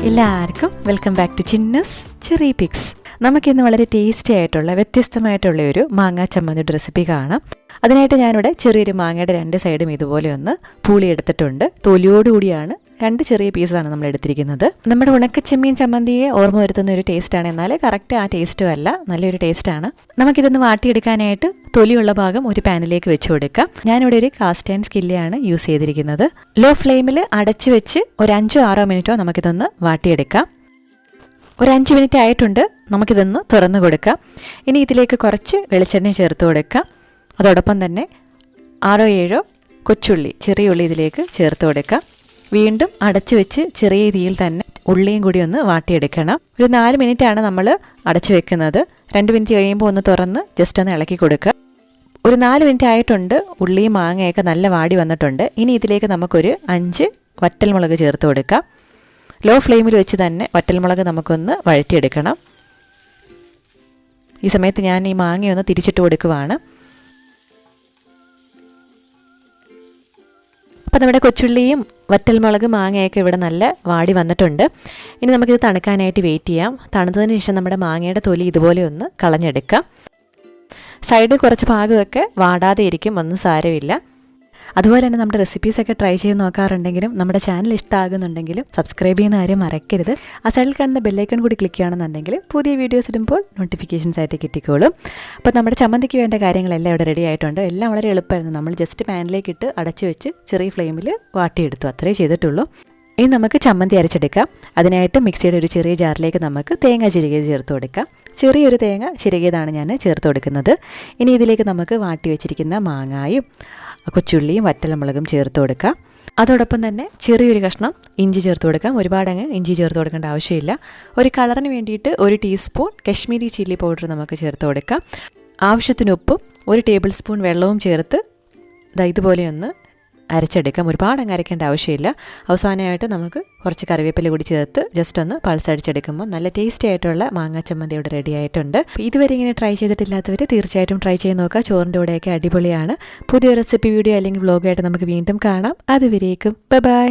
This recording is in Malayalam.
എല്ലാവർക്കും welcome back to Chinnu's Cherrypicks. നമുക്കിന്ന് വളരെ ടേസ്റ്റി ആയിട്ടുള്ള വ്യത്യസ്തമായിട്ടുള്ള ഒരു മാങ്ങ ചമ്മന്തിയുടെ റെസിപ്പി കാണാം. അതിനായിട്ട് ഞാനിവിടെ ചെറിയൊരു മാങ്ങയുടെ രണ്ട് സൈഡും ഇതുപോലെ ഒന്ന് പൂളി എടുത്തിട്ടുണ്ട്. തൊലിയോടുകൂടിയാണ് രണ്ട് ചെറിയ പീസാണ് നമ്മൾ എടുത്തിരിക്കുന്നത്. നമ്മുടെ ഉണക്കച്ചെമ്മീൻ ചമ്മന്തിയെ ഓർമ്മ വരുത്തുന്ന ഒരു ടേസ്റ്റാണ്, എന്നാൽ കറക്റ്റ് ആ ടേസ്റ്റും അല്ല, നല്ലൊരു ടേസ്റ്റാണ്. നമുക്കിതൊന്ന് വാട്ടിയെടുക്കാനായിട്ട് തൊലിയുള്ള ഭാഗം ഒരു പാനിലേക്ക് വെച്ച് കൊടുക്കാം. ഞാനിവിടെ ഒരു കാസ്റ്റ് ആൻഡ് സ്കില്ലാണ് യൂസ് ചെയ്തിരിക്കുന്നത്. ലോ ഫ്ലെയിമിൽ അടച്ച് വെച്ച് ഒരു 5-6 മിനിറ്റോ നമുക്കിതൊന്ന് വാട്ടിയെടുക്കാം. ഒരു 5 മിനിറ്റ് ആയിട്ടുണ്ട്. നമുക്കിതൊന്ന് തുറന്ന് കൊടുക്കാം. ഇനി ഇതിലേക്ക് കുറച്ച് വെളിച്ചെണ്ണ ചേർത്ത് കൊടുക്കാം. അതോടൊപ്പം തന്നെ 6-7 കൊച്ചുള്ളി, ചെറിയ ഉള്ളി ഇതിലേക്ക് ചേർത്ത് കൊടുക്കാം. വീണ്ടും അടച്ചു വെച്ച് ചെറിയ തീയിൽ തന്നെ ഉള്ളിയും കൂടി ഒന്ന് വാട്ടിയെടുക്കണം. ഒരു 4 മിനിറ്റാണ് നമ്മൾ അടച്ചു വെക്കുന്നത്. 2 മിനിറ്റ് കഴിയുമ്പോൾ ഒന്ന് തുറന്ന് ജസ്റ്റ് ഒന്ന് ഇളക്കി കൊടുക്കുക. ഒരു 4 മിനിറ്റ് ആയിട്ടുണ്ട്. ഉള്ളിയും മാങ്ങയൊക്കെ നല്ല വാടി വന്നിട്ടുണ്ട്. ഇനി ഇതിലേക്ക് നമുക്കൊരു 5 വറ്റൽമുളക് ചേർത്ത് കൊടുക്കാം. ലോ ഫ്ലെയിമിൽ വെച്ച് തന്നെ വറ്റൽമുളക് നമുക്കൊന്ന് വഴറ്റിയെടുക്കണം. ഈ സമയത്ത് ഞാൻ ഈ മാങ്ങയൊന്ന് തിരിച്ചിട്ട് കൊടുക്കുവാണ്. അപ്പോൾ നമ്മുടെ കൊച്ചുള്ളിയും വറ്റൽമുളക് മാങ്ങയൊക്കെ ഇവിടെ നല്ല വാടി വന്നിട്ടുണ്ട്. ഇനി നമുക്കിത് തണുക്കാനായിട്ട് വെയിറ്റ് ചെയ്യാം. തണുത്തതിന് ശേഷം നമ്മുടെ മാങ്ങയുടെ തൊലി ഇതുപോലെ ഒന്ന് കളഞ്ഞെടുക്കാം. സൈഡിൽ കുറച്ച് ഭാഗമൊക്കെ വാടാതെ ഇരിക്കും, ഒന്നും സാരമില്ല. അതുപോലെ തന്നെ നമ്മുടെ റെസിപ്പീസൊക്കെ ട്രൈ ചെയ്ത് നോക്കാറുണ്ടെങ്കിലും നമ്മുടെ ചാനൽ ഇഷ്ടമാകുന്നുണ്ടെങ്കിലും സബ്സ്ക്രൈബ് ചെയ്യുന്ന കാര്യം മറക്കരുത്. ആ സൈഡിൽ കാണുന്ന ബെല്ലൈക്കൺ കൂടി ക്ലിക്ക് ചെയ്യുകയാണെന്നുണ്ടെങ്കിൽ പുതിയ വീഡിയോസ് ഇടുമ്പോൾ നോട്ടിഫിക്കേഷൻസ് ആയിട്ട് കിട്ടിക്കോളും. അപ്പോൾ നമ്മുടെ ചമ്മന്തിക്ക് വേണ്ട കാര്യങ്ങളെല്ലാം ഇവിടെ റെഡി ആയിട്ടുണ്ട്. എല്ലാം വളരെ എളുപ്പമായിരുന്നു. നമ്മൾ ജസ്റ്റ് പാനിലേക്ക് ഇട്ട് അടച്ചു വെച്ച് ചെറിയ ഫ്ലെയിമിൽ വാട്ടിയെടുത്തു, അത്രേ ചെയ്തിട്ടുള്ളൂ. ഇനി നമുക്ക് ചമ്മന്തി അരച്ചെടുക്കാം. അതിനായിട്ട് മിക്സിയുടെ ഒരു ചെറിയ ജാറിലേക്ക് നമുക്ക് തേങ്ങ ചിരകിയത് ചേർത്ത് കൊടുക്കാം. ചെറിയൊരു തേങ്ങ ചിരകിയതാണ് ഞാൻ ചേർത്ത് കൊടുക്കുന്നത്. ഇനി ഇതിലേക്ക് നമുക്ക് വാട്ടി വെച്ചിരിക്കുന്ന മാങ്ങായും കൊച്ചുള്ളിയും വറ്റൽമുളകും ചേർത്ത് കൊടുക്കാം. അതോടൊപ്പം തന്നെ ചെറിയൊരു കഷ്ണം ഇഞ്ചി ചേർത്ത് കൊടുക്കാം. ഒരുപാടങ്ങ് ഇഞ്ചി ചേർത്ത് കൊടുക്കേണ്ട ആവശ്യമില്ല. ഒരു കളറിന് വേണ്ടിയിട്ട് 1 ടീസ്പൂൺ കശ്മീരി ചില്ലി പൗഡർ നമുക്ക് ചേർത്ത് കൊടുക്കാം. ആവശ്യത്തിന് ഉപ്പും 1 ടേബിൾ സ്പൂൺ വെള്ളവും ചേർത്ത് ഇതുപോലെ ഒന്ന് അരച്ചെടുക്കാം. ഒരുപാടങ്ങ് അരയ്ക്കേണ്ട ആവശ്യമില്ല. അവസാനമായിട്ട് നമുക്ക് കുറച്ച് കറിവേപ്പില കൂടി ചേർത്ത് ജസ്റ്റ് ഒന്ന് പൾസ് അടിച്ചെടുക്കുമ്പോൾ നല്ല ടേസ്റ്റി ആയിട്ടുള്ള മാങ്ങാ ചമ്മന്തി ഇവിടെ റെഡി ആയിട്ടുണ്ട്. ഇതുവരെ ഇങ്ങനെ ട്രൈ ചെയ്തിട്ടില്ലാത്തവർ തീർച്ചയായിട്ടും ട്രൈ ചെയ്ത് നോക്കുക. ചോറിൻ്റെ കൂടെയൊക്കെ അടിപൊളിയാണ്. പുതിയ റെസിപ്പി വീഡിയോ അല്ലെങ്കിൽ വ്ലോഗായിട്ട് നമുക്ക് വീണ്ടും കാണാം. അതുവരേക്കും ബൈ.